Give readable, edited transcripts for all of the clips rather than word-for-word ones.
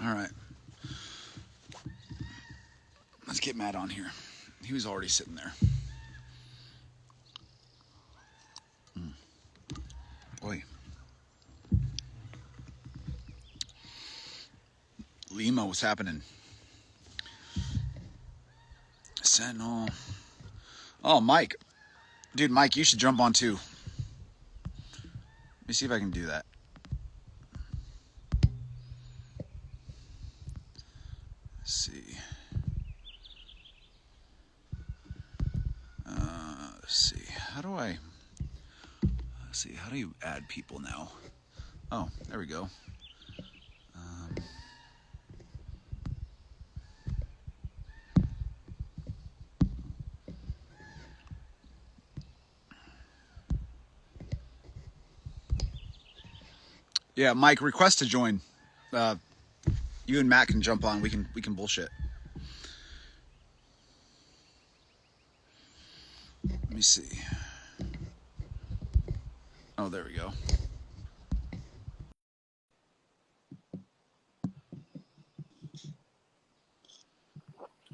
All right. Let's get Matt on here. He was already sitting there. Boy. Lima, what's happening? Sentinel. Oh, Mike. Dude, Mike, you should jump on too. Let me see if I can do that. Let's see. Let's see. How do I... Let's see. How do you add people now? Oh, there we go. Yeah, Mike, request to join. You and Matt can jump on. We can bullshit. Let me see. Oh, there we go.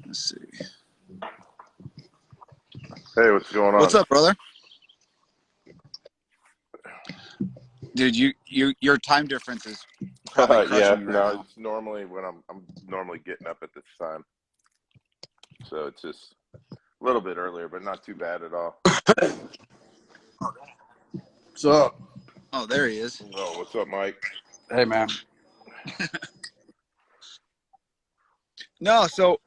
Let's see. Hey, what's going on? What's up, brother? Dude, your time difference is probably crushing Yeah, you right no, now. it's normally when I'm normally getting up at this time, so it's just a little bit earlier, but not too bad at all. What's up? Oh, there he is. Oh, what's up, Mike? Hey, man. No, so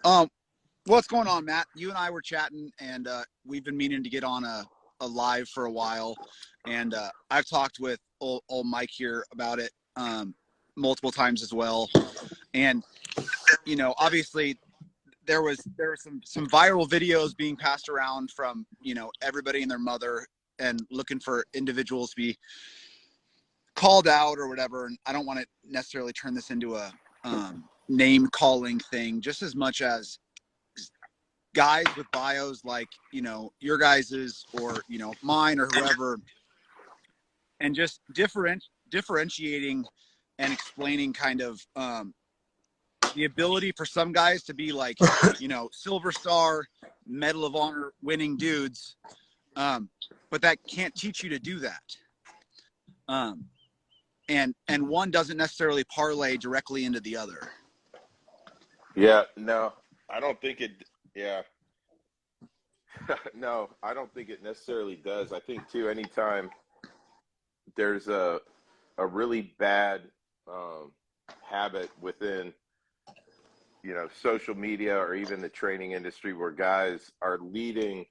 what's going on, Matt? You and I were chatting, and we've been meaning to get on a live for a while, and I've talked with old Mike here about it multiple times as well. And you know, obviously, there were some viral videos being passed around from everybody and their mother, and looking for individuals to be called out or whatever. And I don't want to necessarily turn this into a name calling thing, just as much as guys with bios like your guys's or mine or whoever, and just differentiating and explaining kind of the ability for some guys to be like Silver Star, Medal of Honor winning dudes, but that can't teach you to do that, and one doesn't necessarily parlay directly into the other. Yeah, no, I don't think it. Yeah, no, I don't think it necessarily does. I think too, anytime there's a really bad habit within social media or even the training industry where guys are leading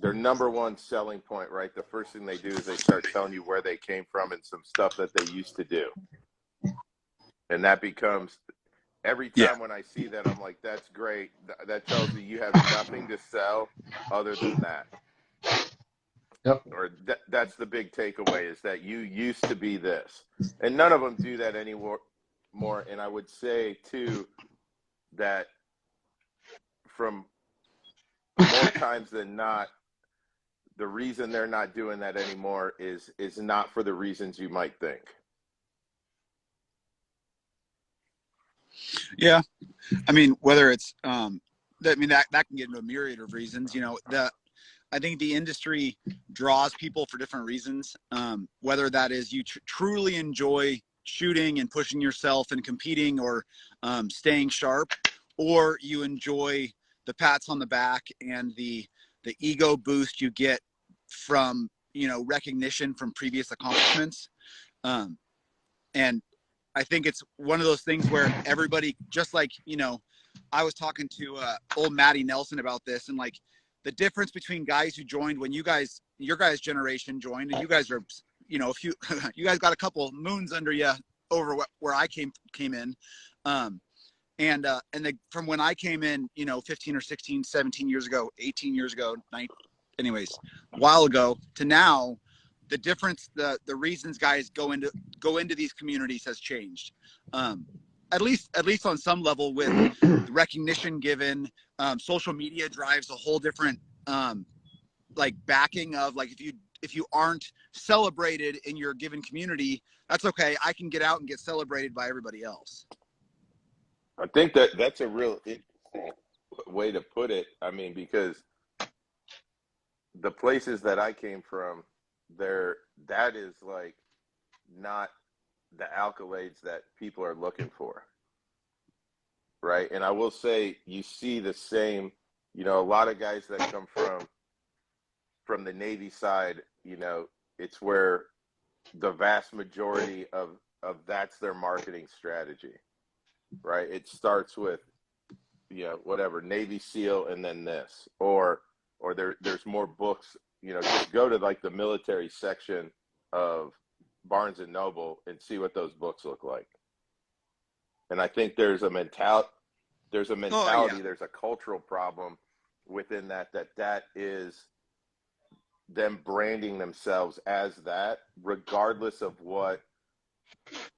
their number one selling point, right? The first thing they do is they start telling you where they came from and some stuff that they used to do. And that becomes, every time when I see that, I'm like, that's great. That tells me you have nothing to sell other than that. Yep. Or that's the big takeaway, is that you used to be this. And none of them do that anymore. And I would say, too, that from more times than not, the reason they're not doing that anymore is not for the reasons you might think. Yeah, I mean, whether it's that can get into a myriad of reasons. I think the industry draws people for different reasons. Whether that is you truly enjoy shooting and pushing yourself and competing, or staying sharp, or you enjoy the pats on the back and the ego boost you get from recognition from previous accomplishments. And I think it's one of those things where everybody, just like I was talking to old Matty Nelson about this, and like the difference between guys who joined when your guys' generation joined, and you guys are if you you guys got a couple moons under you over where I came in, and from when I came in 15 or 16 17 years ago, 18 years ago, anyways, a while ago, to now, the difference, the reasons guys go into these communities has changed, at least on some level, with recognition given. Social media drives a whole different like backing of, like, if you aren't celebrated in your given community, that's okay. I can get out and get celebrated by everybody else. I think that that's a real interesting way to put it. I mean, because the places that I came from, there that is like not the accolades that people are looking for, right? And I will say, you see the same, a lot of guys that come from the Navy side, it's where the vast majority of that's their marketing strategy, right? It starts with, whatever, Navy SEAL and then this, or there's more books, just go to like the military section of Barnes and Noble and see what those books look like. And I think there's a mentality, Oh, yeah. there's a cultural problem within that is them branding themselves as that, regardless of what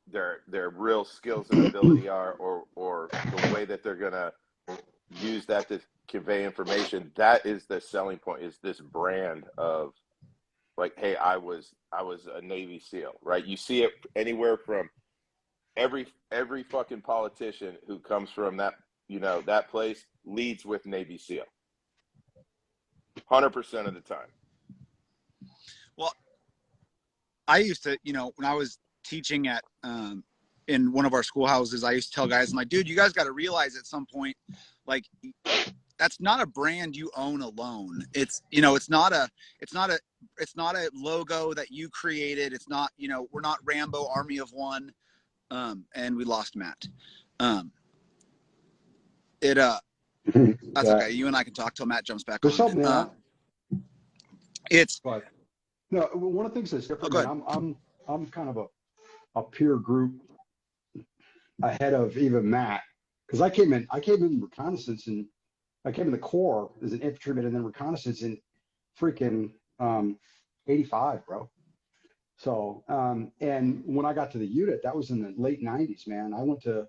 their real skills and ability are, or the way that they're gonna use that to convey information. That is the selling point, is this brand of like, hey, I was a Navy SEAL, right? You see it anywhere from every fucking politician who comes from that, that place leads with Navy SEAL 100% of the time. Well, I used to, when I was teaching at in one of our schoolhouses, I used to tell guys, I'm like, dude, you guys got to realize at some point, like, that's not a brand you own alone. It's, it's not a logo that you created. It's not, we're not Rambo Army of One. And we lost Matt. That's okay. You and I can talk till Matt jumps back There's on. something that. It's, But no, one of the things that's different. Oh, I'm kind of a peer group ahead of even Matt, because I came in reconnaissance, and I came in the Corps as an infantryman and then reconnaissance in freaking 85, bro. So and when I got to the unit, that was in the late 90s, man. I went to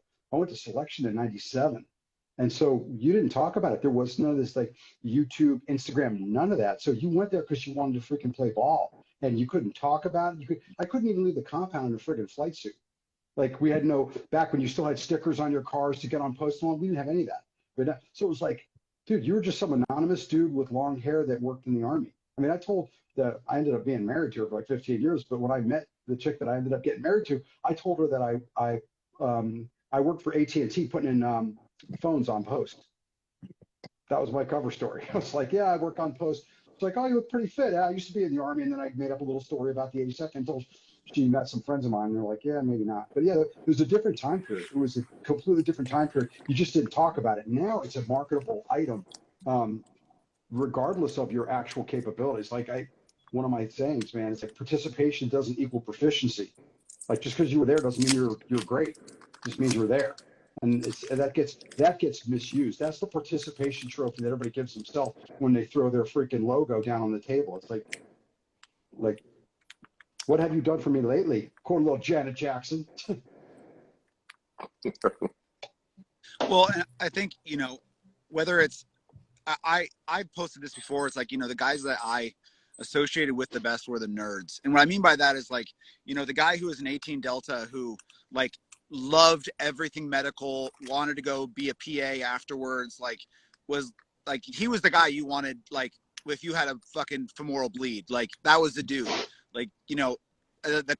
selection in 97. And so you didn't talk about it. There was none of this like YouTube, Instagram, none of that. So you went there because you wanted to freaking play ball, and you couldn't talk about it. I couldn't even leave the compound in a freaking flight suit. Like, we had back when you still had stickers on your cars to get on post on, we didn't have any of that. But so it was like, dude, you were just some anonymous dude with long hair that worked in the Army. I mean, I ended up being married to her for like 15 years. But when I met the chick that I ended up getting married to, I told her that I worked for AT&T putting in phones on post. That was my cover story. I was like, yeah, I work on post. It's like, oh, you look pretty fit. I used to be in the Army. And then I made up a little story about the 82nd until she met some friends of mine. And they're like, yeah, maybe not. But yeah, it was a different time period. It was a completely different time period. You just didn't talk about it. Now it's a marketable item, regardless of your actual capabilities. Like one of my sayings, man, it's like participation doesn't equal proficiency. Like, just because you were there doesn't mean you're great. It just means you're there. And that gets misused. That's the participation trophy that everybody gives themselves when they throw their freaking logo down on the table. It's like, what have you done for me lately? Quote a little Janet Jackson. well, and I think, whether it's, I posted this before. It's like, the guys that I associated with the best were the nerds. And what I mean by that is, like, the guy who was an 18 Delta who, like, loved everything medical, wanted to go be a PA afterwards, like, was like, he was the guy you wanted, like, if you had a fucking femoral bleed, like, that was the dude. Like, the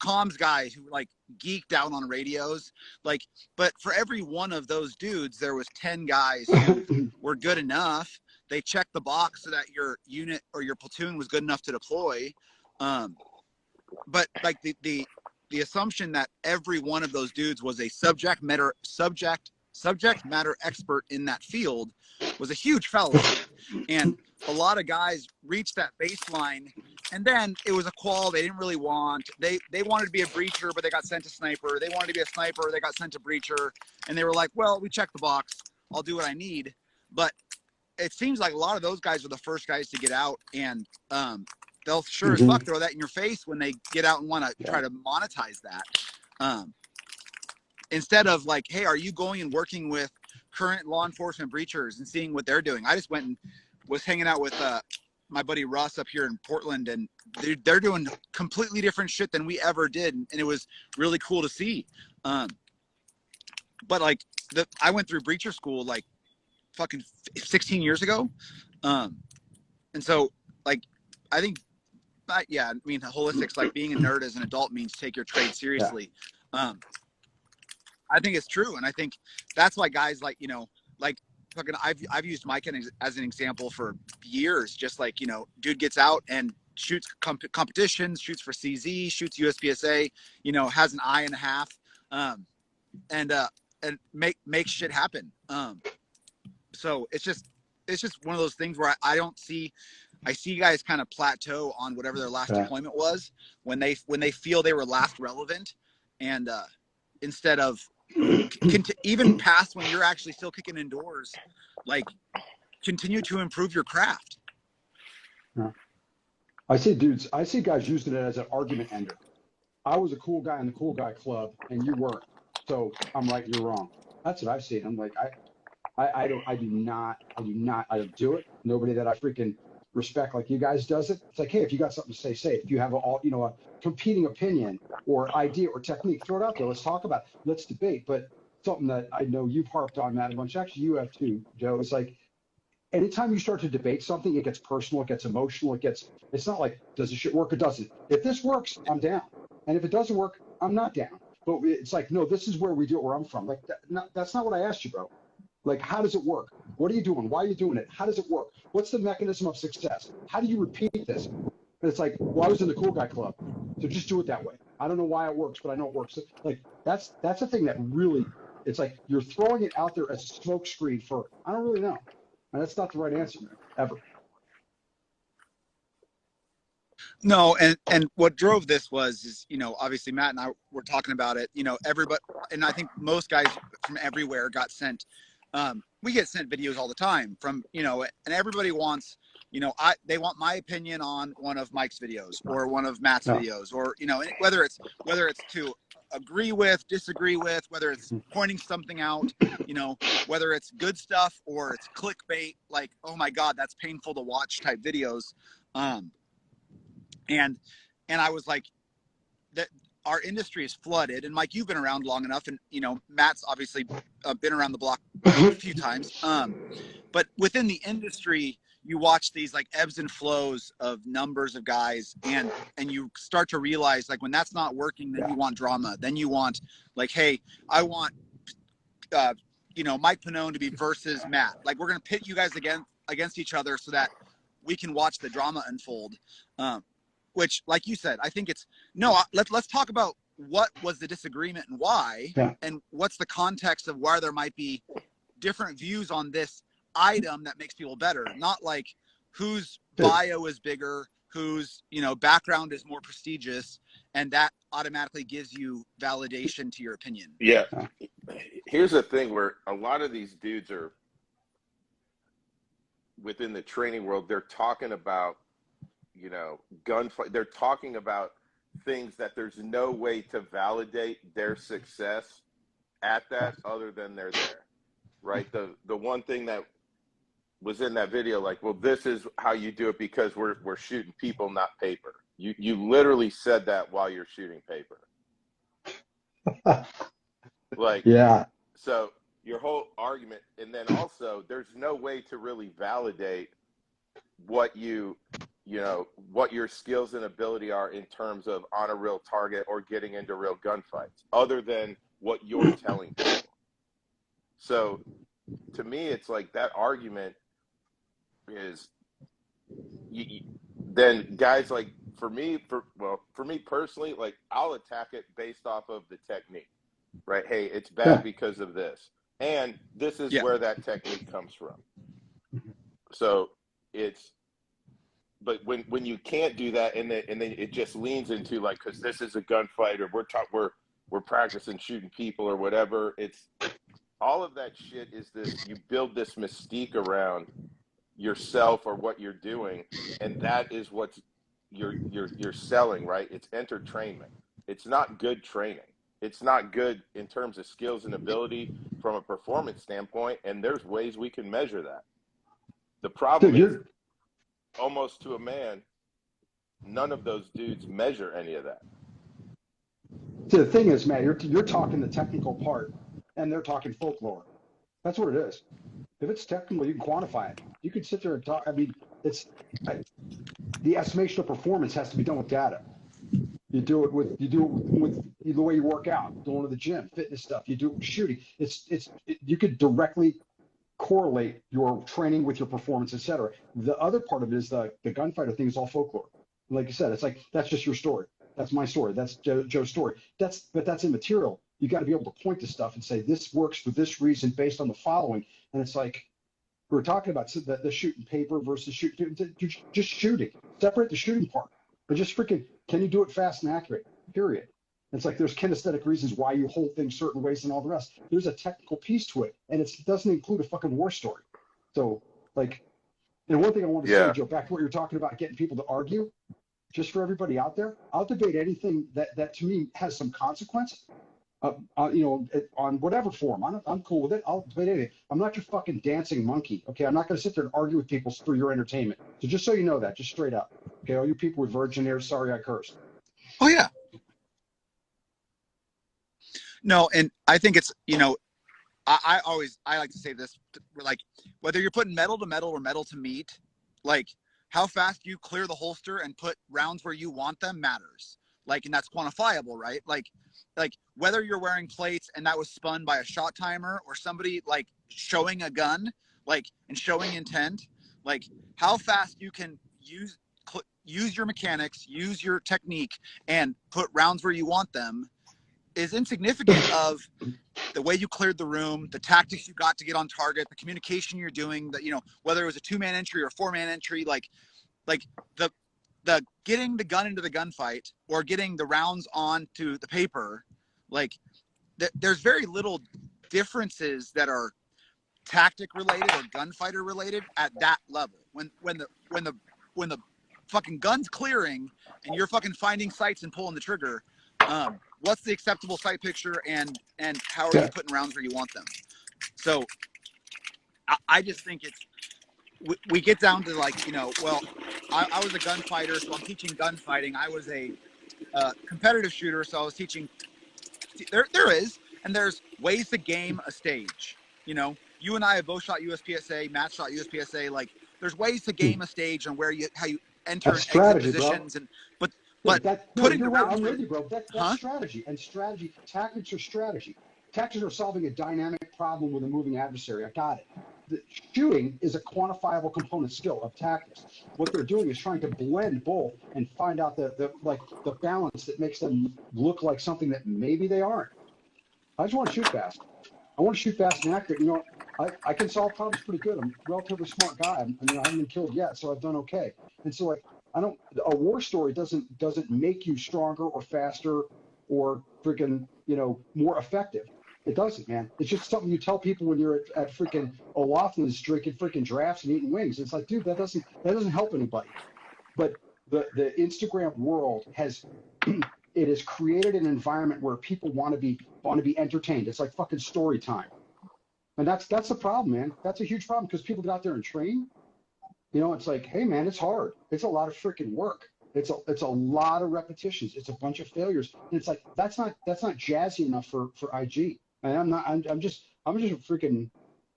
comms guys who, like, geeked out on radios, like, but for every one of those dudes, there was 10 guys who were good enough. They checked the box so that your unit or your platoon was good enough to deploy. But like the assumption that every one of those dudes was a subject matter expert in that field was a huge fallacy. And a lot of guys reached that baseline, and then it was a qual they didn't really want. They wanted to be a breacher, but they got sent to sniper. They wanted to be a sniper, they got sent to breacher, and they were like, well, we checked the box, I'll do what I need. But it seems like a lot of those guys are the first guys to get out, and they'll sure as fuck throw that in your face when they get out and want to try to monetize that. Instead of like, hey, are you going and working with current law enforcement breachers and seeing what they're doing? I just went and was hanging out with my buddy Russ up here in Portland, and they're doing completely different shit than we ever did, and it was really cool to see. but like I went through breacher school like fucking 16 years ago. And so like, I think, yeah, I mean, holistics, like being a nerd as an adult means take your trade seriously. I think it's true. And I think that's why guys like, you know, like fucking, I've used Mike as an example for years. Just like, you know, dude gets out and shoots competitions, shoots for CZ, shoots USPSA, you know, has an eye and a half, and make shit happen. So it's just one of those things where I see guys kind of plateau on whatever their last deployment was when they feel they were last relevant, and instead of even past when you're actually still kicking indoors, like continue to improve your craft. Yeah. I see guys using it as an argument ender. I was a cool guy in the cool guy club and you weren't. So I'm right, you're wrong. That's what I've seen. I'm like, I do not do it. Nobody that I freaking respect like you guys does it. It's like, hey, if you got something to say, say it. If you have a competing opinion or idea or technique, throw it out there. Let's talk about it. Let's debate. But something that I know you've harped on that a bunch. Actually, you have too, Joe. It's like anytime you start to debate something, it gets personal, it gets emotional, it's not like, does this shit work or doesn't? If this works, I'm down. And if it doesn't work, I'm not down. But it's like, no, this is where we do it where I'm from. Like, that's not what I asked you, bro. Like, how does it work? What are you doing? Why are you doing it? How does it work? What's the mechanism of success? How do you repeat this? And it's like, well, I was in the cool guy club, so just do it that way. I don't know why it works, but I know it works. Like, that's a thing that really, it's like you're throwing it out there as a smoke screen for, I don't really know. And that's not the right answer, man, ever. No, and what drove this is, you know, obviously Matt and I were talking about it, you know, everybody, and I think most guys from everywhere got sent, we get sent videos all the time from, you know, and everybody wants, you know, they want my opinion on one of Mike's videos or one of Matt's videos, or, you know, whether it's to agree with, disagree with, whether it's pointing something out, you know, whether it's good stuff or it's clickbait, like, oh my God, that's painful to watch type videos. And I was like, that our industry is flooded. And Mike, you've been around long enough, and you know, Matt's obviously been around the block a few times. But within the industry, you watch these like ebbs and flows of numbers of guys, and you start to realize like when that's not working, then you want drama. Then you want like, hey, I want you know, Mike Pannone to be versus Matt. Like we're gonna pit you guys against each other so that we can watch the drama unfold. Which, like you said, I think let's talk about what was the disagreement and why, and what's the context of why there might be different views on this item that makes people better. Not like whose bio is bigger, whose, you know, background is more prestigious, and that automatically gives you validation to your opinion. Yeah. Here's the thing where a lot of these dudes are within the training world, they're talking about, you know, gunfight. They're talking about things that there's no way to validate their success at that other than they're there, right? The one thing that was in that video, like, well, this is how you do it because we're shooting people, not paper. You literally said that while you're shooting paper. Like, yeah. So your whole argument, and then also there's no way to really validate what what your skills and ability are in terms of on a real target or getting into real gunfights other than what you're telling people. So to me, it's like that argument is then guys like for me personally, like I'll attack it based off of the technique, right? Hey, it's bad because of this. And this is where that technique comes from. So but when you can't do that, and then it just leans into like, because this is a gunfight, or we're practicing shooting people or whatever. It's all of that shit is this. You build this mystique around yourself or what you're doing, and that is what you're selling, right? It's entertainment. It's not good training. It's not good in terms of skills and ability from a performance standpoint. And there's ways we can measure that. The problem is, almost to a man, none of those dudes measure any of that. See, the thing is, man, you're talking the technical part, and they're talking folklore. That's what it is. If it's technical, you can quantify it. You can sit there and talk. I mean, the estimation of performance has to be done with data. You do it with the way you work out, going to the gym, fitness stuff. You do it with shooting. You could directly correlate your training with your performance, et cetera. The other part of it is the gunfighter thing is all folklore. Like you said, it's like, that's just your story. That's my story. That's Joe's story. But that's immaterial. You got to be able to point to stuff and say, this works for this reason based on the following. And it's like, we were talking about the shooting paper versus shooting, just shooting. Separate the shooting part. But just freaking, can you do it fast and accurate? Period. It's like there's kinesthetic reasons why you hold things certain ways and all the rest. There's a technical piece to it, and it doesn't include a fucking war story. So, like, and one thing I want to say, Joe, back to what you're talking about, getting people to argue, just for everybody out there, I'll debate anything that to me has some consequence, on whatever form. I'm cool with it. I'll debate anything. I'm not your fucking dancing monkey, okay? I'm not going to sit there and argue with people for your entertainment. So just so you know that, just straight up. Okay, all you people with virgin ears, sorry I cursed. Oh, yeah. No, and I think it's, I like to say this, like, whether you're putting metal to metal or metal to meat, like, how fast you clear the holster and put rounds where you want them matters. Like, and that's quantifiable, right? Like whether you're wearing plates and that was spun by a shot timer or somebody like showing a gun, like, and showing intent, like how fast you can use your mechanics, use your technique, and put rounds where you want them is insignificant of the way you cleared the room, the tactics you got to get on target, the communication you're doing, that, whether it was a 2-man entry or a 4-man entry, like the getting the gun into the gunfight or getting the rounds onto the paper, like there's very little differences that are tactic related or gunfighter related at that level. When the fucking gun's clearing and you're fucking finding sights and pulling the trigger, what's the acceptable sight picture and how are you putting rounds where you want them? So I just think we get down to like, well, I was a gunfighter, so I'm teaching gunfighting. I was a competitive shooter, so I was teaching. There's ways to game a stage. You and I have both shot USPSA, Matt shot USPSA. Like, there's ways to game a stage and how you enter and exit positions, bro. But putting you're the right. rounds I'm with you, bro. That's huh? strategy. And strategy, tactics are strategy. Tactics are solving a dynamic problem with a moving adversary. I got it. The shooting is a quantifiable component skill of tactics. What they're doing is trying to blend both and find out the balance that makes them look like something that maybe they aren't. I just want to shoot fast. I want to shoot fast and accurate. I can solve problems pretty good. I'm a relatively smart guy. I haven't been killed yet, so I've done okay. And so a war story doesn't make you stronger or faster or freaking, more effective. It doesn't, man. It's just something you tell people when you're at freaking O'Loughlin's drinking freaking drafts and eating wings. It's like, dude, that doesn't help anybody. But the Instagram world has created an environment where people want to be entertained. It's like fucking story time. And that's the problem, man. That's a huge problem because people get out there and train. It's like, hey, man, it's hard. It's a lot of freaking work. It's a lot of repetitions. It's a bunch of failures. And it's like, that's not jazzy enough for IG. And I'm just freaking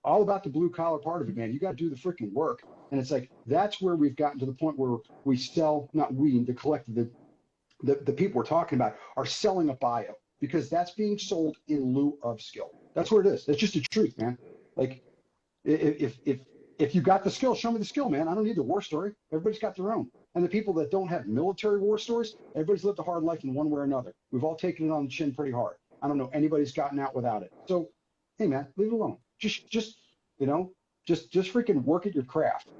all about the blue collar part of it, man. You got to do the freaking work. And it's like, that's where we've gotten to the point where we sell, not we, the collective, the people we're talking about are selling a bio because that's being sold in lieu of skill. That's what it is. It's just the truth, man. Like, if you got the skill, show me the skill, man. I don't need the war story. Everybody's got their own. And the people that don't have military war stories, everybody's lived a hard life in one way or another. We've all taken it on the chin pretty hard. I don't know anybody's gotten out without it. So, hey, man, leave it alone. Just freaking work at your craft.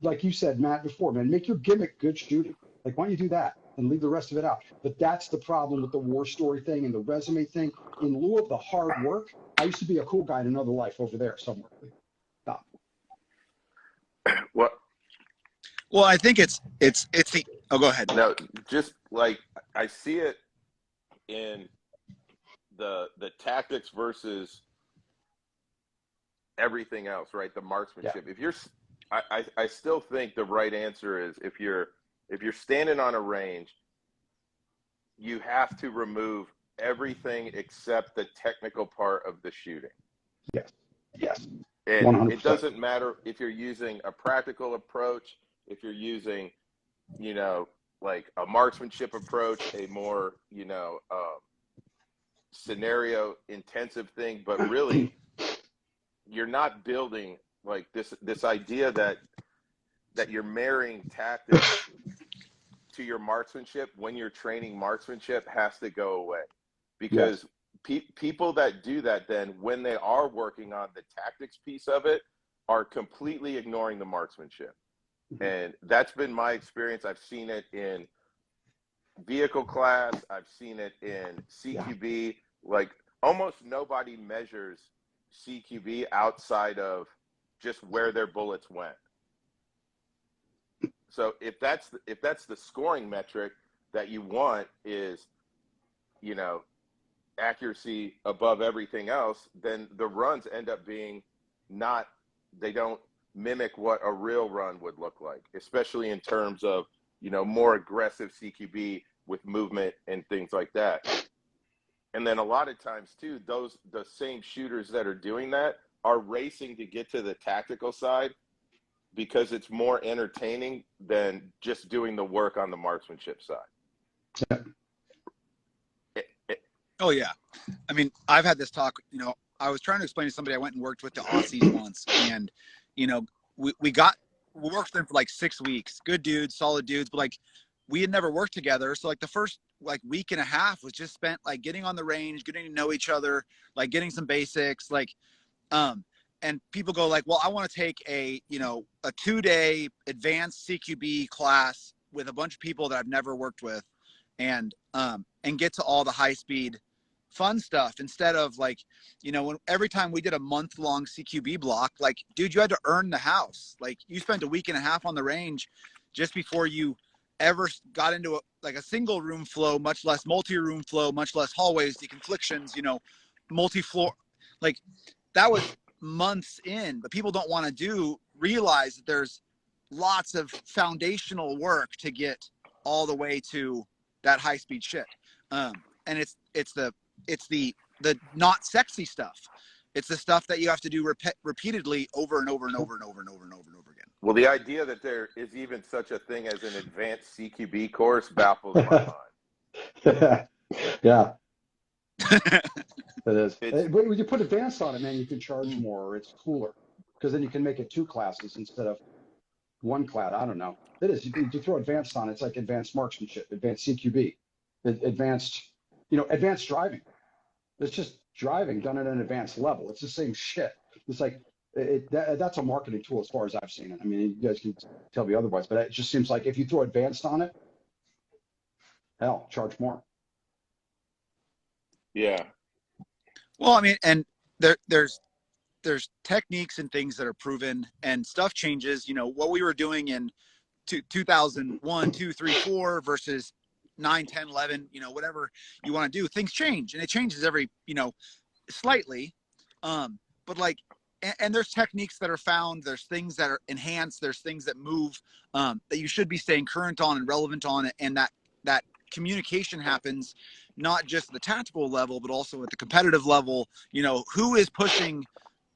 Like you said, Matt, before, man, make your gimmick good shooting. Like, why don't you do that and leave the rest of it out? But that's the problem with the war story thing and the resume thing. In lieu of the hard work, I used to be a cool guy in another life over there somewhere. Stop. What? Well, I think it's the. Oh, go ahead. No, just like I see it in the tactics versus everything else, right? The marksmanship. Yeah. If you're, I still think the right answer is if you're standing on a range, you have to remove everything except the technical part of the shooting. Yes. Yes. And 100%. it doesn't matter if you're using a practical approach, if you're using, you know, like a marksmanship approach, a more, you know, scenario intensive thing, but really you're not building like this idea that you're marrying tactics to your marksmanship when you're training marksmanship has to go away, because people that do that, then when they are working on the tactics piece of it, are completely ignoring the marksmanship. And that's been my experience. I've seen it in vehicle class, I've seen it in CQB. Like almost nobody measures CQB outside of just where their bullets went. So if that's the scoring metric that you want is, you know, accuracy above everything else, then the runs end up being they don't mimic what a real run would look like, especially in terms of, you know, more aggressive CQB with movement and things like that. And then a lot of times too, the same shooters that are doing that are racing to get to the tactical side because it's more entertaining than just doing the work on the marksmanship side. Oh yeah. I mean, I've had this talk, you know, I was trying to explain to somebody I went and worked with the Aussies once, and, you know, we worked with them for like 6 weeks. Good dudes, solid dudes, but like we had never worked together. So like the first like week and a half was just spent like getting on the range, getting to know each other, like getting some basics, like, and people go like, well, I want to take a 2-day advanced CQB class with a bunch of people that I've never worked with, and get to all the high speed fun stuff instead of like, you know, every time we did a month-long CQB block, like, dude, you had to earn the house. Like you spent a week and a half on the range just before you ever got into a single room flow, much less multi-room flow, much less hallways, deconflictions, you know, multi-floor. Like that was months in, but people don't want to realize that there's lots of foundational work to get all the way to that high speed shit. And it's the not sexy stuff. It's the stuff that you have to do repeatedly over and over and over and over and over and over and over again. Well, the idea that there is even such a thing as an advanced CQB course baffles my mind. Yeah. It is. But when you put advanced on it, man, you can charge more, or it's cooler, because then you can make it 2 classes instead of 1 class. I don't know. It is. You throw advanced on it, it's like advanced marksmanship, advanced CQB, advanced, you know, advanced driving. It's just driving done at an advanced level. It's the same shit. It's like that's a marketing tool as far as I've seen it. I mean, you guys can tell me otherwise, but it just seems like if you throw advanced on it, hell, charge more. Yeah. Well, I mean, and there's techniques and things that are proven, and stuff changes. You know, what we were doing in 2001, 2, 3, 4 versus 9, 10, 11, you know, whatever you want to do, things change, and it changes every, you know, slightly. But like, and there's techniques that are found, there's things that are enhanced, there's things that move, that you should be staying current on and relevant on, and that communication happens not just at the tactical level, but also at the competitive level. You know, who is pushing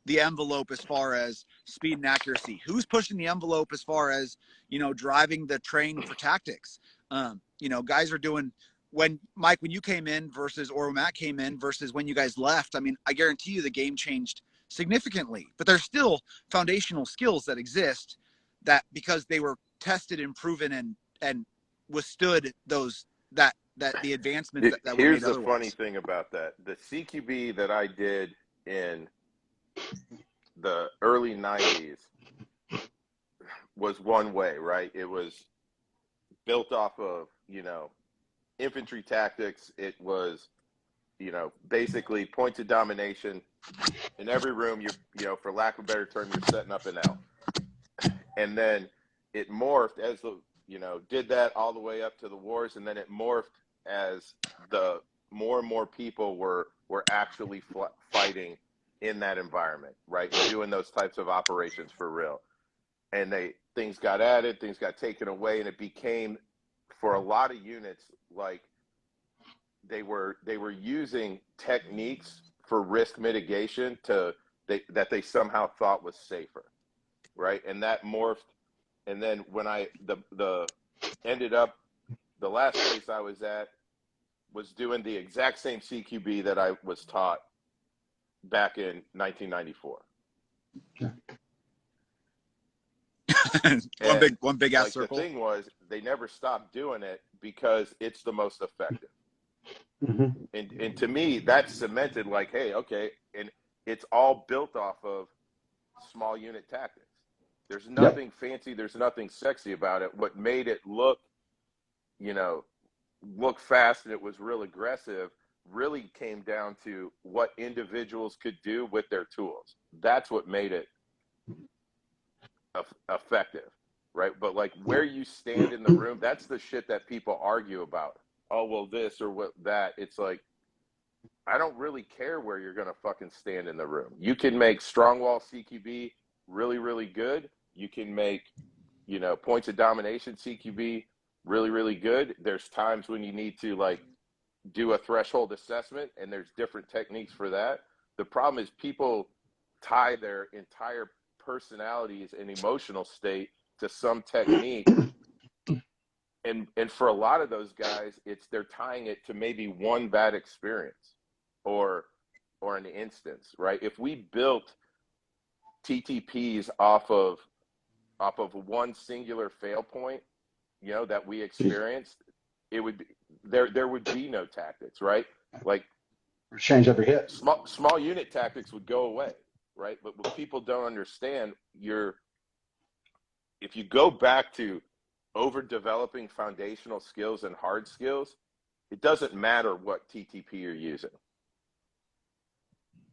the envelope as far as speed and accuracy? Who's pushing the envelope as far as, you know, driving the train for tactics? You know, guys are doing, when you came in versus, or when Matt came in versus when you guys left, I mean, I guarantee you the game changed significantly, but there's still foundational skills that exist that, because they were tested and proven and withstood the advancements that were made Here's the otherwise. funny thing about that. The CQB that I did in the early 90s was one way, right? It was built off of, you know, infantry tactics. It was, you know, basically points of domination. In every room, you know, for lack of a better term, you're setting up an L. And then it morphed as you know, did that all the way up to the wars, and then it morphed as the more and more people were actually fighting in that environment, right? Doing those types of operations for real. And things got added, things got taken away, and it became, for a lot of units, like they were using techniques for risk mitigation that they somehow thought was safer, right? And that morphed. And then when I ended up, the last place I was at was doing the exact same CQB that I was taught back in 1994. one big ass like circle. The thing was, they never stopped doing it because it's the most effective. Mm-hmm. And to me, that cemented like, hey, okay, and it's all built off of small unit tactics. There's nothing fancy, there's nothing sexy about it. What made it look fast and it was real aggressive really came down to what individuals could do with their tools. That's what made it effective, right? But like where you stand in the room, that's the shit that people argue about. Oh, well, this or what that. It's like, I don't really care where you're going to fucking stand in the room. You can make strong wall CQB really, really good. You can make, points of domination CQB really, really good. There's times when you need to like do a threshold assessment, and there's different techniques for that. The problem is people tie their entire personalities and emotional state to some technique. And for a lot of those guys, they're tying it to maybe one bad experience or an instance, right? If we built TTPs off of one singular fail point, that we experienced, it would be, there would be no tactics, right? Like Change every hit. Small unit tactics would go away, right? But what people don't understand, if you go back to overdeveloping foundational skills and hard skills, it doesn't matter what TTP you're using,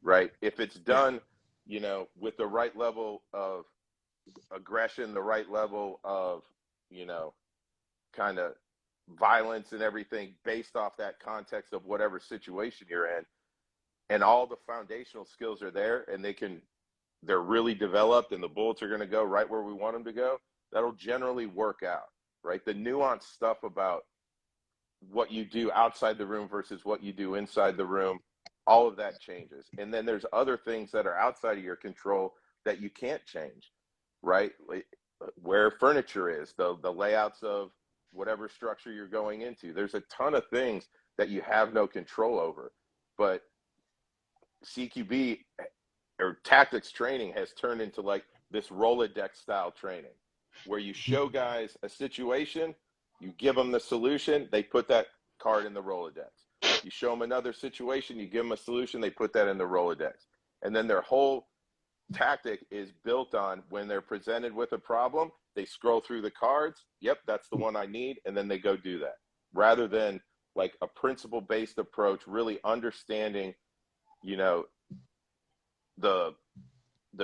right? If it's done, with the right level of aggression, the right level of, kind of violence and everything based off that context of whatever situation you're in, and all the foundational skills are there and they're really developed and the bullets are going to go right where we want them to go, that'll generally work out, right? The nuanced stuff about what you do outside the room versus what you do inside the room, all of that changes. And then there's other things that are outside of your control that you can't change, right? Like where furniture is, the layouts of whatever structure you're going into. There's a ton of things that you have no control over. But CQB or tactics training has turned into like this Rolodex style training where you show guys a situation, you give them the solution, they put that card in the Rolodex. You show them another situation, you give them a solution, they put that in the Rolodex. And then their whole tactic is built on when they're presented with a problem, they scroll through the cards. Yep, that's the one I need. And then they go do that rather than like a principle-based approach, really understanding, the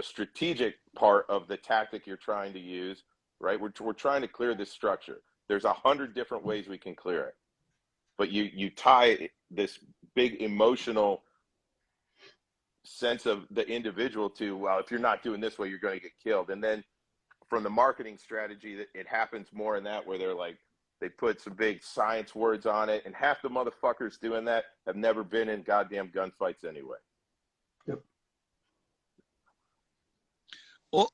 strategic part of the tactic you're trying to use, right? We're trying to clear this structure. There's 100 different ways we can clear it. But you tie this big emotional sense of the individual to, well, if you're not doing this way, you're going to get killed. And then from the marketing strategy, it happens more in that where they're like, they put some big science words on it, and half the motherfuckers doing that have never been in goddamn gunfights anyway. Yep. Well,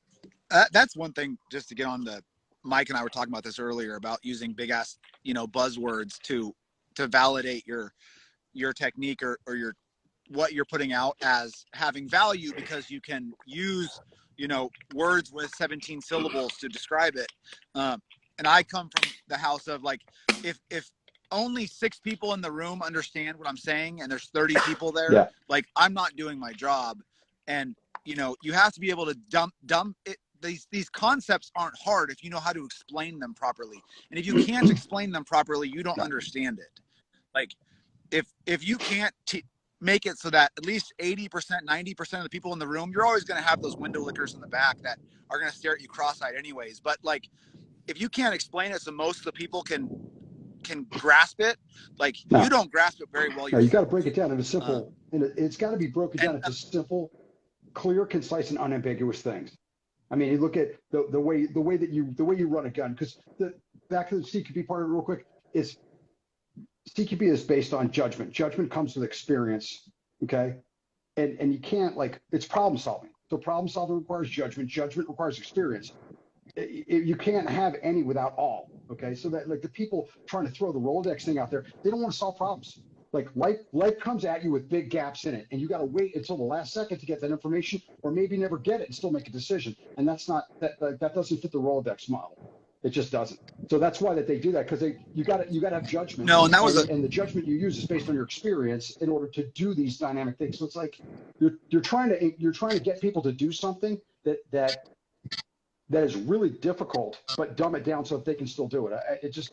that's one thing, just to get on the Mike and I were talking about this earlier about using big ass, buzzwords to validate your technique or your what you're putting out as having value, because you can use, words with 17 syllables to describe it. And I come from the house of like, if only 6 people in the room understand what I'm saying and there's 30 people there, like I'm not doing my job. And, you have to be able to dump it. These concepts aren't hard if you know how to explain them properly. And if you can't explain them properly, you don't understand it. Like if you can't make it so that at least 80%, 90% of the people in the room, you're always going to have those window lickers in the back that are going to stare at you cross-eyed anyways. But like, if you can't explain it so most of the people can grasp it, like you don't grasp it very well yourself. You got to break it down into simple, and it's got to be broken down into simple, clear, concise, and unambiguous things. I mean, you look at the way you run a gun, because back to the CQB part real quick is CQB is based on judgment. Judgment comes with experience. Okay. And you can't, like, it's problem solving. So problem solving requires judgment. Judgment requires experience. You can't have any without all. Okay. So that, like, the people trying to throw the Rolodex thing out there, they don't want to solve problems. Like, life comes at you with big gaps in it, and you got to wait until the last second to get that information, or maybe never get it and still make a decision. And that's not, that doesn't fit the Rolodex model. It just doesn't. So that's why that they do that, because you got to have judgment. No, and that was and the judgment you use is based on your experience in order to do these dynamic things. So it's like you're trying to get people to do something that is really difficult, but dumb it down so that they can still do it.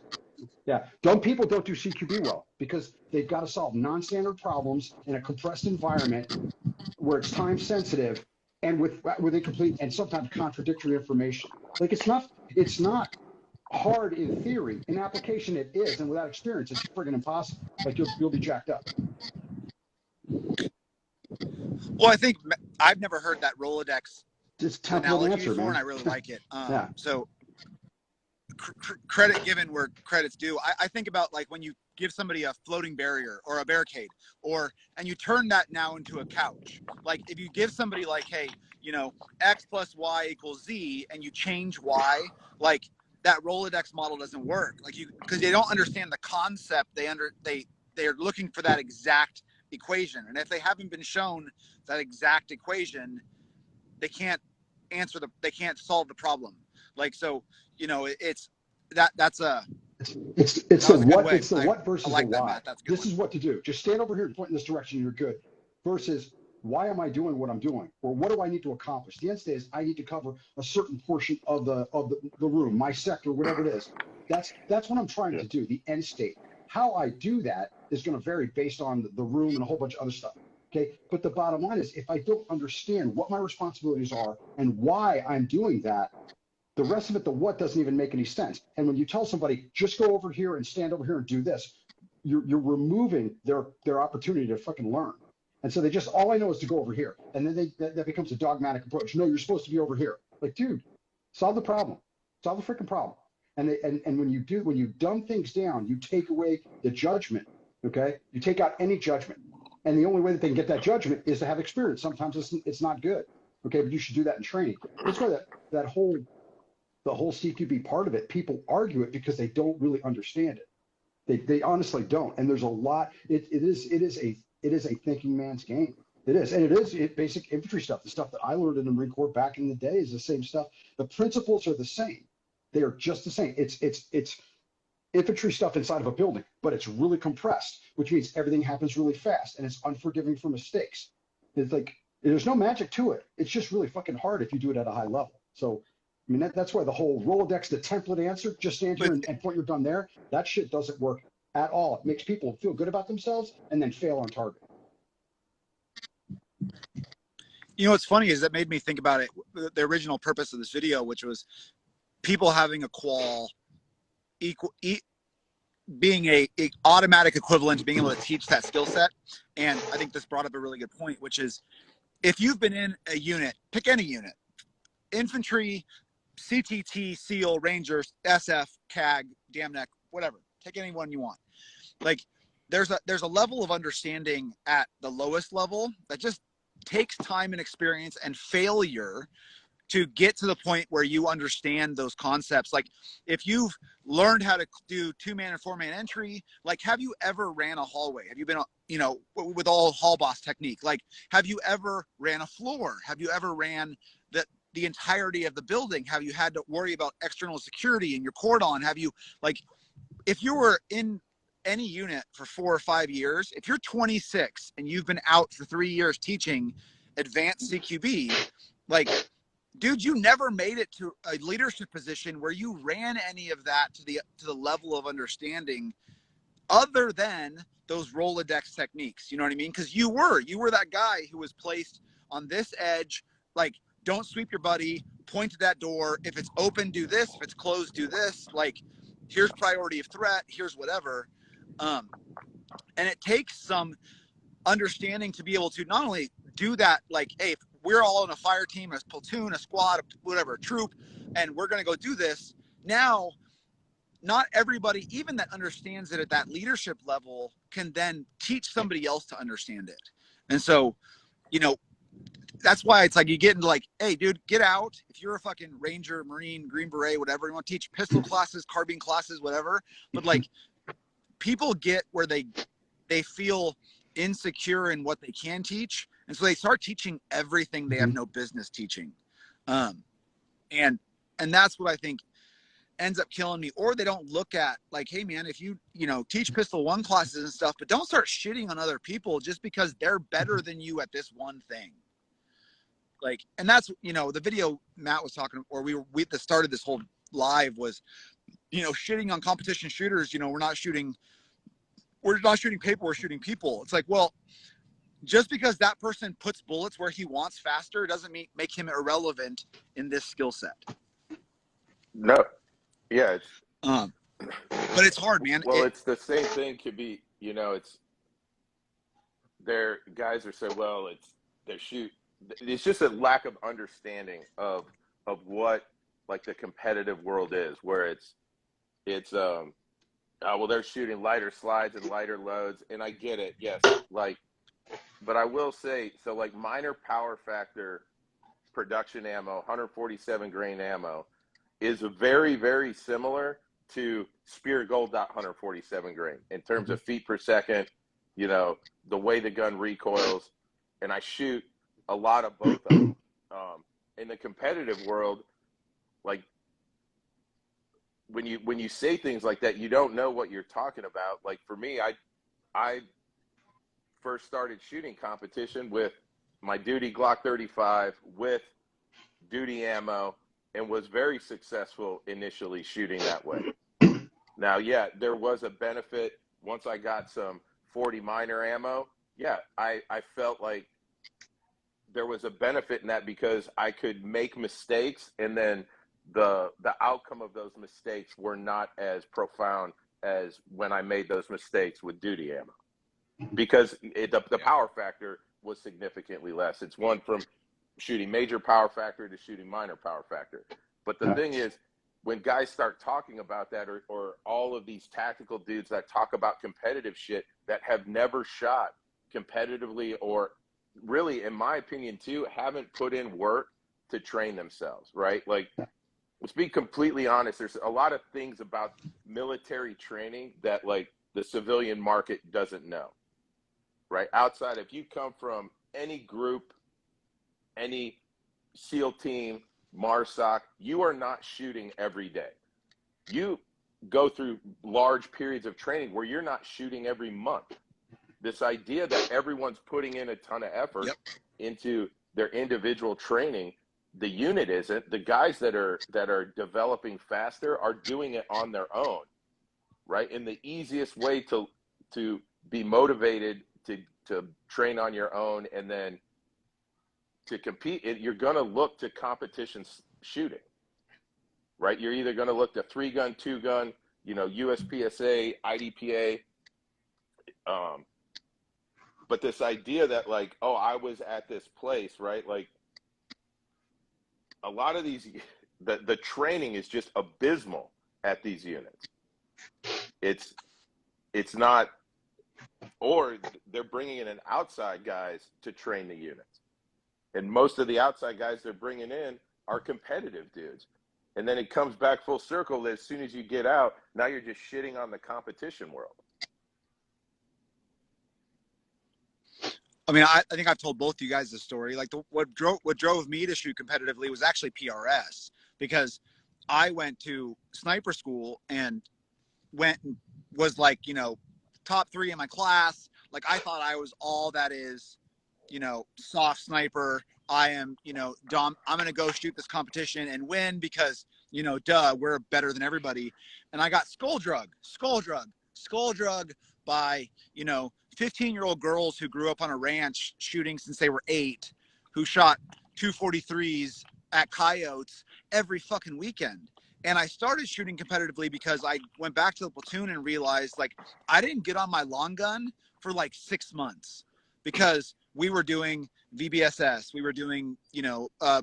Yeah, dumb people don't do CQB well because they've got to solve non-standard problems in a compressed environment where it's time sensitive and with incomplete and sometimes contradictory information. Like, it's not hard in theory. In application, it is, and without experience, it's friggin' impossible. Like, you'll be jacked up. Well, I think I've never heard that Rolodex It's template analogy answer, before, man. and I really like it. Yeah. So credit given where credit's due. I think about, like, when you give somebody a floating barrier or a barricade, and you turn that now into a couch. Like, if you give somebody, like, hey, X plus Y equals Z, and you change Y, like, that Rolodex model doesn't work. Like, because they don't understand the concept. They're looking for that exact equation, and if they haven't been shown that exact equation, they can't solve the problem. Like, so, it's that's a It's that the was a good what way. it's the what versus I like the that, why. Matt. That's a good This one. is what to do. Just stand over here and point in this direction. You're good. Versus, why am I doing what I'm doing, or what do I need to accomplish? The end state is I need to cover a certain portion of the room, my sector, whatever it is. That's what I'm trying to do. The end state. How I do that is going to vary based on the room and a whole bunch of other stuff. Okay, but the bottom line is, if I don't understand what my responsibilities are and why I'm doing that, the rest of it, the what, doesn't even make any sense. And when you tell somebody, just go over here and stand over here and do this, you're removing their opportunity to fucking learn. And so all I know is to go over here. And then that becomes a dogmatic approach. No, you're supposed to be over here. Like, dude, solve the problem. Solve the freaking problem. And when you dumb things down, you take away the judgment. Okay? You take out any judgment. And the only way that they can get that judgment is to have experience. Sometimes it's not good. Okay, but you should do that in training. That's why the whole CQB part of it, people argue it because they don't really understand it. They honestly don't. And there's a lot. It is a thinking man's game. It is, and it is basic infantry stuff. The stuff that I learned in the Marine Corps back in the day is the same stuff. The principles are the same. They are just the same. It's infantry stuff inside of a building, but it's really compressed, which means everything happens really fast and it's unforgiving for mistakes. It's like, there's no magic to it. It's just really fucking hard if you do it at a high level. So, I mean, that's why the whole Rolodex, the template answer, just stand here and point your gun there, that shit doesn't work at all. It makes people feel good about themselves and then fail on target. What's funny is that made me think about it. The original purpose of this video, which was people having a qual being a automatic equivalent to being able to teach that skill set. And I think this brought up a really good point, which is, if you've been in a unit, pick any unit, infantry, CTT, SEAL, Rangers, SF, CAG, DAMNEC, whatever, take any one you want. Like, there's a level of understanding at the lowest level that just takes time and experience and failure to get to the point where you understand those concepts. Like, if you've learned how to do 2-man and 4-man entry, like, have you ever ran a hallway? Have you been, with all hall boss technique? Like, have you ever ran a floor? Have you ever ran the entirety of the building? Have you had to worry about external security and your cordon? Have you, like, if you were in any unit for 4 or 5 years, if you're 26 and you've been out for 3 years teaching advanced CQB, like, dude, you never made it to a leadership position where you ran any of that to the level of understanding other than those Rolodex techniques. You know what I mean? Because you were that guy who was placed on this edge, like, don't sweep your buddy, point to that door. If it's open, do this. If it's closed, do this. Like, here's priority of threat. Here's whatever. And it takes some understanding to be able to not only do that, like, hey, if we're all on a fire team, a platoon, a squad, whatever, a troop, and we're going to go do this. Now, not everybody, even that understands it at that leadership level, can then teach somebody else to understand it. And so, you know, that's why it's like you get into like, hey, dude, get out. If you're a fucking Ranger, Marine, Green Beret, whatever, you want to teach pistol classes, carbine classes, whatever. But like, people get where they feel insecure in what they can teach, and so they start teaching everything they have no business teaching. And that's what I think ends up killing me. Or they don't look at like, hey man, if you know, teach pistol 1 classes and stuff, but don't start shitting on other people just because they're better than you at this one thing. Like, and that's, you know, the video Matt was talking, or we that started this whole live was, you know, shitting on competition shooters. You know, we're not shooting paper, we're shooting people. It's like, well, just because that person puts bullets where he wants faster doesn't make him irrelevant in this skill set. No, yeah, it's but it's hard, man. Well, it's the same thing. Could be, you know, it's their guys are so well. It's just a lack of understanding of what like the competitive world is, where it's well, they're shooting lighter slides and lighter loads, and I get it, yes, like, but I will say, so like minor power factor production ammo, 147 grain ammo, is very, very similar to Spirit Gold 147 grain in terms of feet per second, you know, the way the gun recoils, and I shoot a lot of both of them. In the competitive world, like, when you say things like that, you don't know what you're talking about. Like for me, I first started shooting competition with my duty Glock 35 with duty ammo, and was very successful initially shooting that way. Now, yeah, there was a benefit once I got some 40 minor ammo. Yeah, I felt like there was a benefit in that because I could make mistakes, and then the outcome of those mistakes were not as profound as when I made those mistakes with duty ammo, because the power factor was significantly less. It's one from shooting major power factor to shooting minor power factor. But the thing is, when guys start talking about that, or all of these tactical dudes that talk about competitive shit that have never shot competitively, or really, in my opinion too, haven't put in work to train themselves, right? Like, let's be completely honest, there's a lot of things about military training that like the civilian market doesn't know, right? Outside, if you come from any group, any SEAL team, MARSOC, you are not shooting every day. You go through large periods of training where you're not shooting every month. This idea that everyone's putting in a ton of effort into their individual training, the unit isn't. The guys that are developing faster are doing it on their own, right? And the easiest way to be motivated to train on your own and then to compete, you're going to look to competition shooting, right? You're either going to look to 3-gun, 2-gun, you know, USPSA, IDPA. But this idea that like, oh, I was at this place, right? Like, a lot of these, the training is just abysmal at these units. It's not, or they're bringing in outside guys to train the units. And most of the outside guys they're bringing in are competitive dudes. And then it comes back full circle that as soon as you get out, now you're just shitting on the competition world. I mean, I think I've told both of you guys the story. Like, what drove me to shoot competitively was actually PRS, because I went to sniper school and was like, you know, top 3 in my class. Like, I thought I was all that is, you know, soft sniper. I am, you know, I'm going to go shoot this competition and win because, you know, duh, we're better than everybody. And I got skull drug by, you know, 15-year-old girls who grew up on a ranch shooting since they were 8, who shot 243s at coyotes every fucking weekend. And I started shooting competitively because I went back to the platoon and realized, like, I didn't get on my long gun for like 6 months, because we were doing VBSS, we were doing,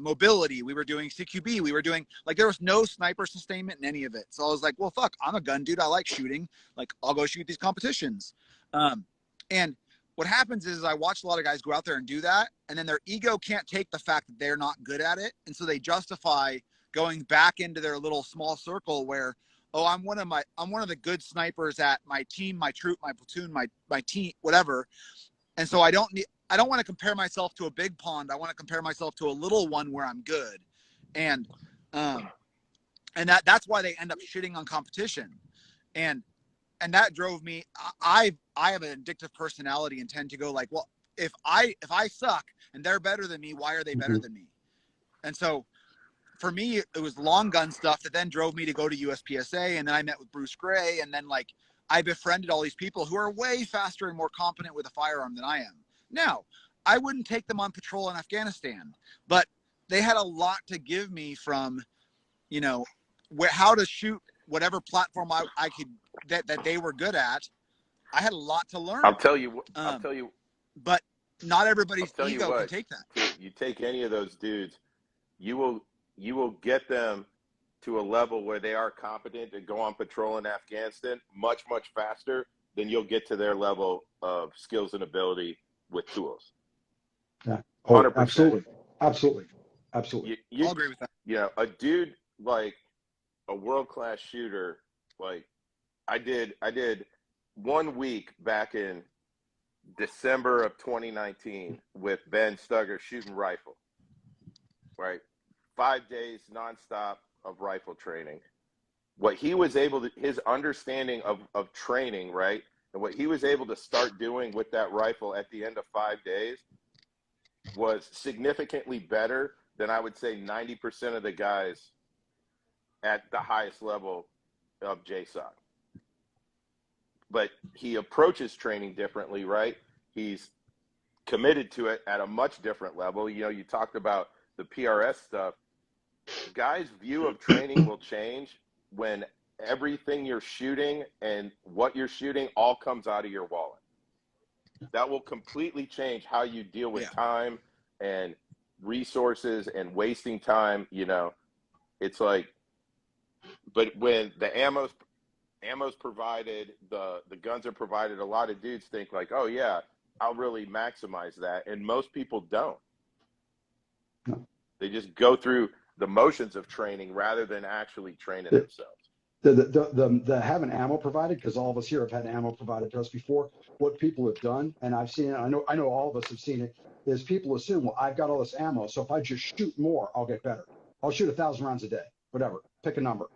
mobility, we were doing CQB, we were doing, like, there was no sniper sustainment in any of it. So I was like, well, fuck, I'm a gun dude. I like shooting. Like, I'll go shoot these competitions. And what happens is I watch a lot of guys go out there and do that, and then their ego can't take the fact that they're not good at it. And so they justify going back into their little small circle where, oh, I'm one of the good snipers at my team, my troop, my platoon, my team, whatever. And so I don't want to compare myself to a big pond. I want to compare myself to a little one where I'm good. And that's why they end up shitting on competition. And that drove me. I have an addictive personality and tend to go like, well, if I suck and they're better than me, why are they better than me? And so for me, it was long gun stuff that then drove me to go to USPSA. And then I met with Bruce Xray. And then, like, I befriended all these people who are way faster and more competent with a firearm than I am. Now, I wouldn't take them on patrol in Afghanistan, but they had a lot to give me from, how to shoot whatever platform I could, that they were good at. I had a lot to learn. I'll tell you. But not everybody's ego can take that. You take any of those dudes, you will get them to a level where they are competent to go on patrol in Afghanistan much, much faster than you'll get to their level of skills and ability with tools. Yeah. 100%. Absolutely. I'll agree with that. A dude like a world-class shooter, like I did 1 week back in December of 2019 with Ben Stugger shooting rifle, right? 5 days nonstop of rifle training. What he was able to, his understanding of training, right? And what he was able to start doing with that rifle at the end of 5 days was significantly better than I would say 90% of the guys at the highest level of JSOC. But he approaches training differently, right? He's committed to it at a much different level. You talked about the PRS stuff. Guys' view of training will change when everything you're shooting and what you're shooting all comes out of your wallet. That will completely change how you deal with time and resources and wasting time. It's like, but when the ammo's provided, the guns are provided, a lot of dudes think like, oh yeah, I'll really maximize that. And most people don't. No. They just go through the motions of training rather than actually training themselves. The having ammo provided, because all of us here have had ammo provided to us before. What people have done, and I've seen it, I know all of us have seen it, is people assume, well, I've got all this ammo, so if I just shoot more, I'll get better. I'll shoot 1,000 rounds a day, whatever, pick a number.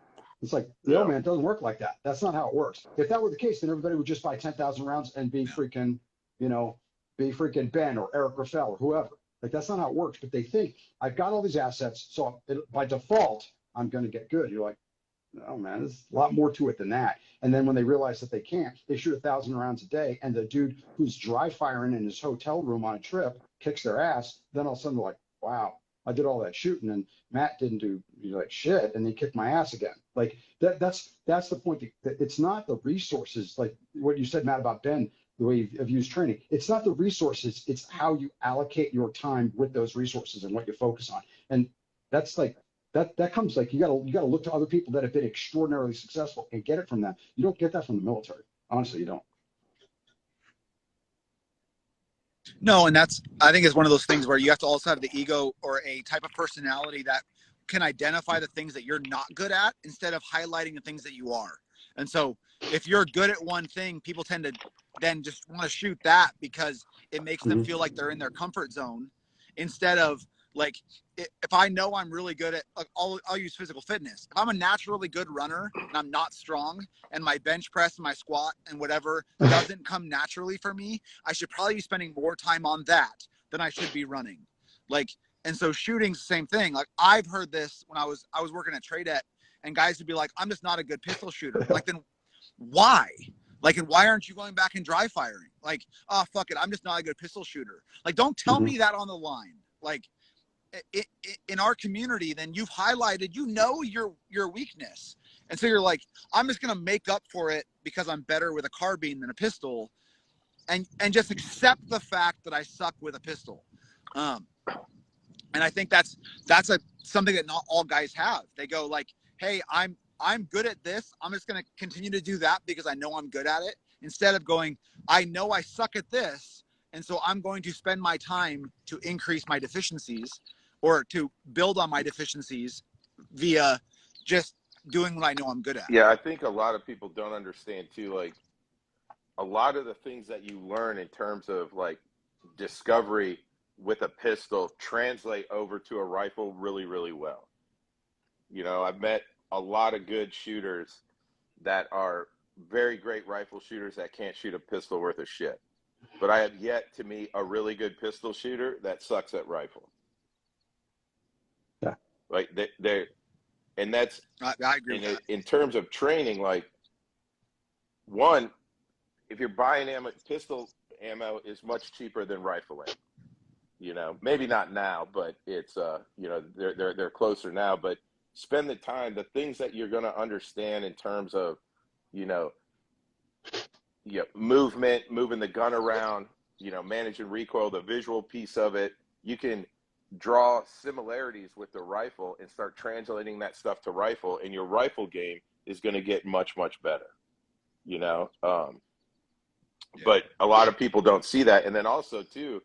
It's like, no, man, it doesn't work like that. That's not how it works. If that were the case, then everybody would just buy 10,000 rounds and be freaking, Ben or Eric Raffel or whoever. Like, that's not how it works. But they think, I've got all these assets, so by default, I'm going to get good. You're like, no, man, there's a lot more to it than that. And then when they realize that they can't, they shoot 1,000 rounds a day, and the dude who's dry firing in his hotel room on a trip kicks their ass. Then all of a sudden they're like, wow, I did all that shooting, and Matt didn't do like shit, and he kicked my ass again. Like that's the point. That it's not the resources, like what you said, Matt, about Ben, the way you've used training. It's not the resources, it's how you allocate your time with those resources and what you focus on. And that's like that comes like you gotta look to other people that have been extraordinarily successful and get it from them. You don't get that from the military. Honestly, you don't. No, and I think it's one of those things where you have to also have the ego or a type of personality that can identify the things that you're not good at instead of highlighting the things that you are. And so if you're good at one thing, people tend to then just want to shoot that because it makes them feel like they're in their comfort zone, instead of like, if I know I'm really good at, like, I'll use physical fitness. If I'm a naturally good runner and I'm not strong, and my bench press and my squat and whatever doesn't come naturally for me, I should probably be spending more time on that than I should be running. Like, and so shooting's the same thing. Like, I've heard this when I was working at Trade-Et, and guys would be like, I'm just not a good pistol shooter. Like, then why? Like, and why aren't you going back and dry firing? Like, oh, fuck it, I'm just not a good pistol shooter. Like, don't tell me that on the line. Like, in our community, then you've highlighted, your weakness. And so you're like, I'm just going to make up for it because I'm better with a carbine than a pistol. and just accept the fact that I suck with a pistol. And I think that's something that not all guys have. They go like, hey, I'm good at this. I'm just going to continue to do that because I know I'm good at it. Instead of going, I know I suck at this, and so I'm going to spend my time to increase my deficiencies or to build on my deficiencies via just doing what I know I'm good at. Yeah, I think a lot of people don't understand too, like a lot of the things that you learn in terms of like discovery with a pistol translate over to a rifle really, really well. You know, I've met a lot of good shooters that are very great rifle shooters that can't shoot a pistol worth of shit. But I have yet to meet a really good pistol shooter that sucks at rifle. Yeah. Like they and that's I agree with that. in terms of training, like one, if you're buying ammo, pistol ammo is much cheaper than rifle ammo. You know, maybe not now, but it's you know, they're closer now. But spend the time, the things that you're going to understand in terms of, you know, movement, moving the gun around, you know, managing recoil, the visual piece of it. You can draw similarities with the rifle and start translating that stuff to rifle, and your rifle game is going to get much, much better. You know, but a lot of people don't see that, and then also too,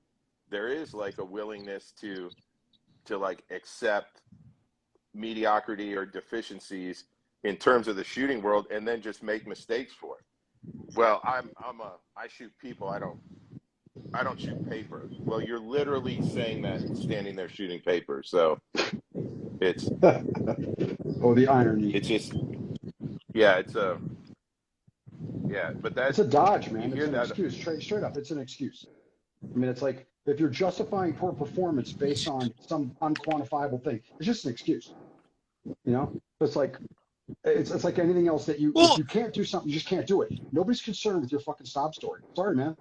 there is like a willingness to like accept mediocrity or deficiencies in terms of the shooting world, and then just make mistakes for it. Well, I shoot people. I don't shoot paper. Well, you're literally saying that standing there shooting paper. So it's Oh, the irony. it's just yeah, but that's It's a dodge, man. you It's hear an that. excuse. Straight up, it's an excuse. I mean, it's like if you're justifying poor performance based on some unquantifiable thing, it's just an excuse. You know, it's like it's like anything else that if you can't do something, you just can't do it. Nobody's concerned with your fucking sob story. Sorry, man.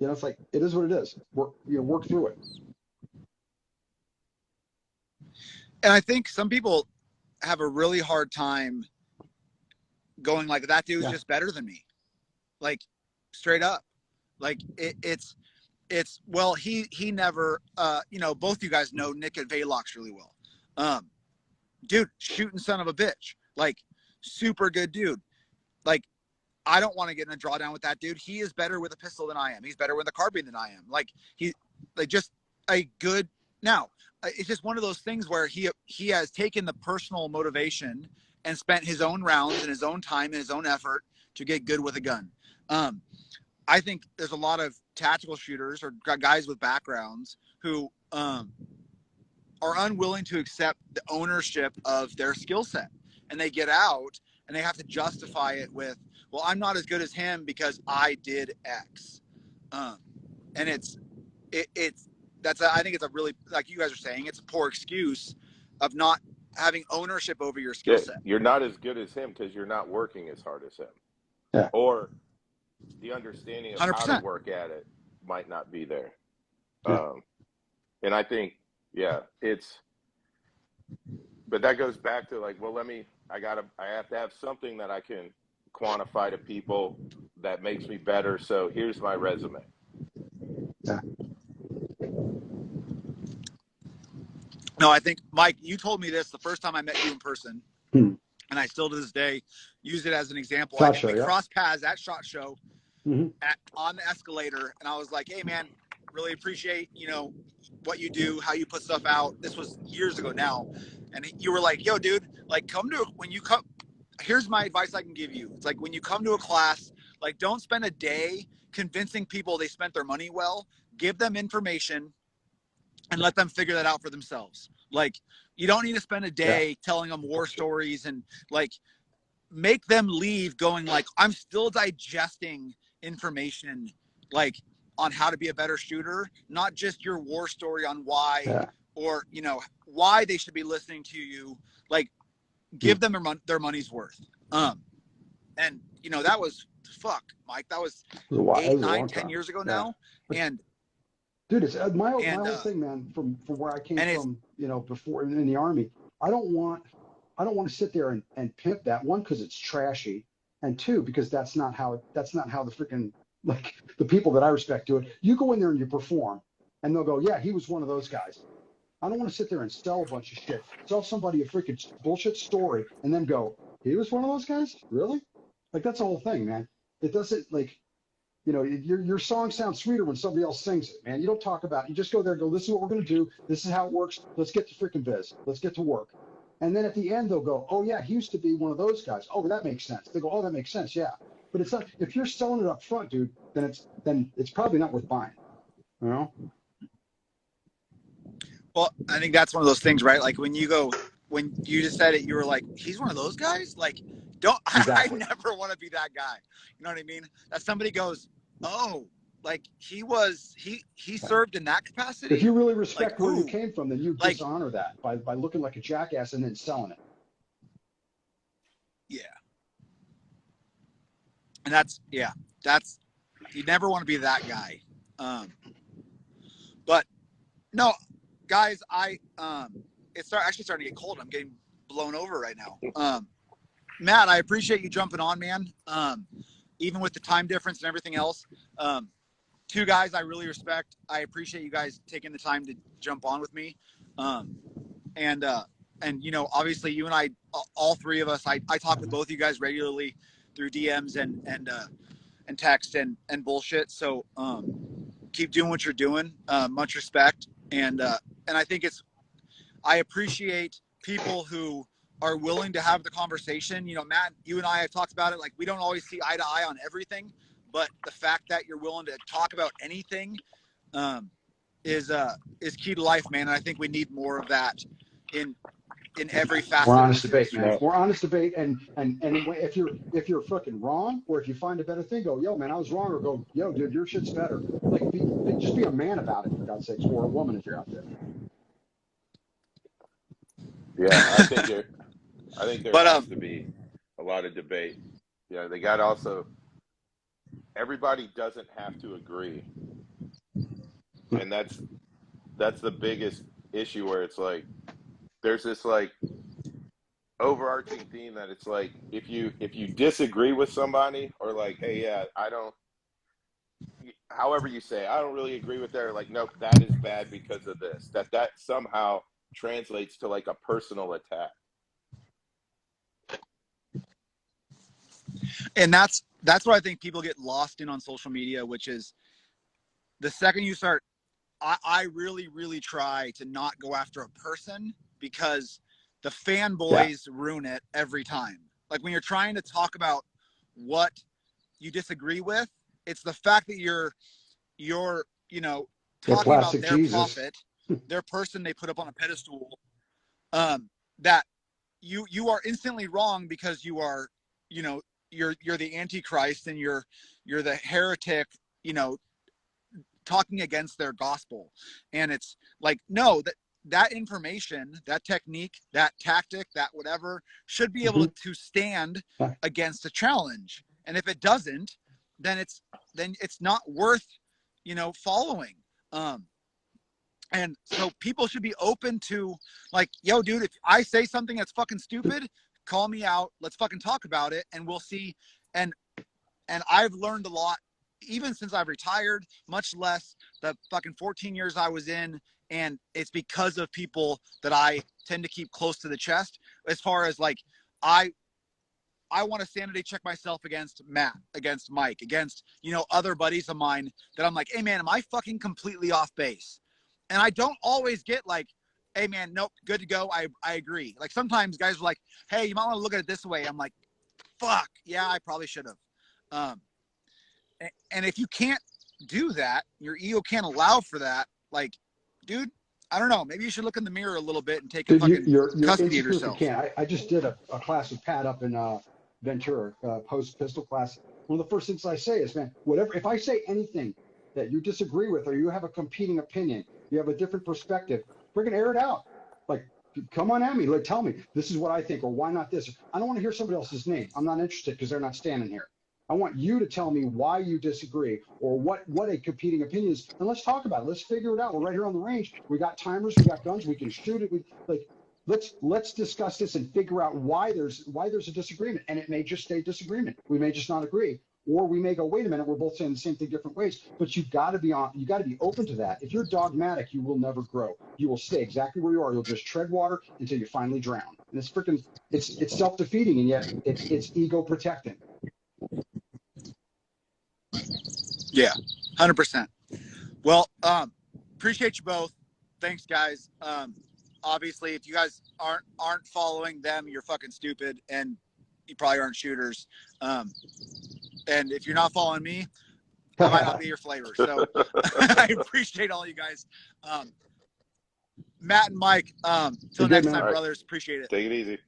You know, it's like it is what it is. Work through it. And I think some people have a really hard time going like, that dude's just better than me. Like straight up. Like it's well, he never you know, both you guys know Nick at Valox really well. Dude, shooting son of a bitch. Like super good dude. Like I don't want to get in a drawdown with that dude. He is better with a pistol than I am. He's better with a carbine than I am. Like just a good. Now it's just one of those things where he has taken the personal motivation and spent his own rounds and his own time and his own effort to get good with a gun. I think there's a lot of tactical shooters or guys with backgrounds who are unwilling to accept the ownership of their skill set, and they get out and they have to justify it with, well, I'm not as good as him because I did X. And I think it's a really, like you guys are saying, it's a poor excuse of not having ownership over your skill set. You're not as good as him because you're not working as hard as him. Yeah. Or the understanding of 100%. how to work at it might not be there. Yeah. And I think, but that goes back to like, well, I have to have something that I can quantify to people that makes me better. So here's my resume. Yeah. No, I think, Mike, you told me this the first time I met you in person, and I still to this day use it as an example. I think we crossed paths at SHOT Show on the escalator, and I was like, hey, man, really appreciate, you know, what you do, how you put stuff out. This was years ago now. And you were like, yo, dude, like here's my advice I can give you. It's like when you come to a class, like don't spend a day convincing people they spent their money well. Give them information and let them figure that out for themselves. Like you don't need to spend a day telling them war stories and like make them leave going like, I'm still digesting information like on how to be a better shooter, not just your war story on why or, you know, why they should be listening to you. Like give them their money's worth. And you know, that was Mike, that was 8, 9, 10 years ago now. And dude, it's my whole thing, man, from where I came from, you know, before in the Army. I don't want to sit there and pimp that, one, because it's trashy, and two, because that's not how the freaking like the people that I respect do it. You go in there and you perform, and they'll go, yeah, he was one of those guys. I don't want to sit there and sell a bunch of shit, sell somebody a freaking bullshit story, and then go, he was one of those guys? Really? Like, that's the whole thing, man. It doesn't, like, your song sounds sweeter when somebody else sings it, man. You don't talk about it. You just go there and go, this is what we're going to do. This is how it works. Let's get to freaking biz. Let's get to work. And then at the end, they'll go, oh, yeah, he used to be one of those guys. Oh, that makes sense. They go, oh, that makes sense. Yeah. But it's not, if you're selling it up front, dude, then it's probably not worth buying. You know? Well, I think that's one of those things, right? Like when you just said it, you were like, he's one of those guys? Like, Exactly. I never want to be that guy. You know what I mean? That somebody goes, oh, like he served in that capacity? If you really respect like, where you ooh, came from, then you like, dishonor that by looking like a jackass and then selling it. yeah. And that's, you never want to be that guy. But no, guys, it's actually starting to get cold. I'm getting blown over right now. Matt, I appreciate you jumping on, man. Even with the time difference and everything else. Two guys I really respect. I appreciate you guys taking the time to jump on with me. And obviously you and I, all three of us, I talk with both of you guys regularly through DMs and text and bullshit. So keep doing what you're doing. Much respect. And I think I appreciate people who are willing to have the conversation. Matt, you and I have talked about it. Like, we don't always see eye to eye on everything, but the fact that you're willing to talk about anything is key to life, man. And I think we need more of that in every facet More of honest this debate, man. industry. More honest debate, and if you're fucking wrong, or if you find a better thing, go, yo, man, I was wrong, or go, yo, dude, your shit's better. Like, just be a man about it, for God's sakes, or a woman if you're out there. Yeah, I think there has to be a lot of debate. They got also, everybody doesn't have to agree, and that's the biggest issue, where it's like there's this like overarching theme that it's like if you disagree with somebody, or like, hey, yeah, I don't, however you say, I don't really agree with that, like, no, that is bad because of this, that somehow translates to like a personal attack. And that's what I think people get lost in on social media, which is the second you start, I really, really try to not go after a person, because the fanboys ruin it every time. Like, when you're trying to talk about what you disagree with, it's the fact that you're talking about their Jesus. profit, their person they put up on a pedestal, that you are instantly wrong, because you are, you're the Antichrist, and you're the heretic, talking against their gospel. And it's like, no, that information, that technique, that tactic, that whatever, should be able to stand against a challenge. And if it doesn't, then it's not worth, following. And so people should be open to, like, yo, dude, if I say something that's fucking stupid, call me out. Let's fucking talk about it, and we'll see. And I've learned a lot, even since I've retired, much less the fucking 14 years I was in. And it's because of people that I tend to keep close to the chest, as far as like, I want to sanity check myself against Matt, against Mike, against, other buddies of mine, that I'm like, hey man, am I fucking completely off base? And I don't always get like, hey man, nope, good to go. I agree. Like, sometimes guys are like, hey, you might want to look at it this way. I'm like, fuck, yeah, I probably should have. And if you can't do that, your ego can't allow for that. Like, dude, I don't know. Maybe you should look in the mirror a little bit and take a fucking You're custody of insecure if you yourself. can't. I just did a class with Pat up in Ventura, post pistol class. One of the first things I say is, man, whatever, if I say anything that you disagree with, or you have a competing opinion, you have a different perspective, we're gonna air it out. Like, come on at me, like, tell me this is what I think, or why not this. I don't want to hear somebody else's name. I'm not interested, because they're not standing here. I want you to tell me why you disagree, or what a competing opinion is, and let's talk about it. Let's figure it out. We're right here on the range. We got timers, we got guns, we can shoot it. Let's discuss this and figure out why there's a disagreement. And it may just stay disagreement. We may just not agree. or we may go, wait a minute, we're both saying the same thing different ways. But you got to be open to that. If you're dogmatic, you will never grow. You will stay exactly where you are. You'll just tread water until you finally drown. And it's self-defeating, and yet it's ego protecting. Yeah, 100%. Well, appreciate you both. Thanks, guys. Obviously, if you guys aren't following them, you're fucking stupid, and you probably aren't shooters. And if you're not following me, I might not be your flavor. So I appreciate all you guys. Matt and Mike, till next time, All right. brothers. Appreciate it. Take it easy.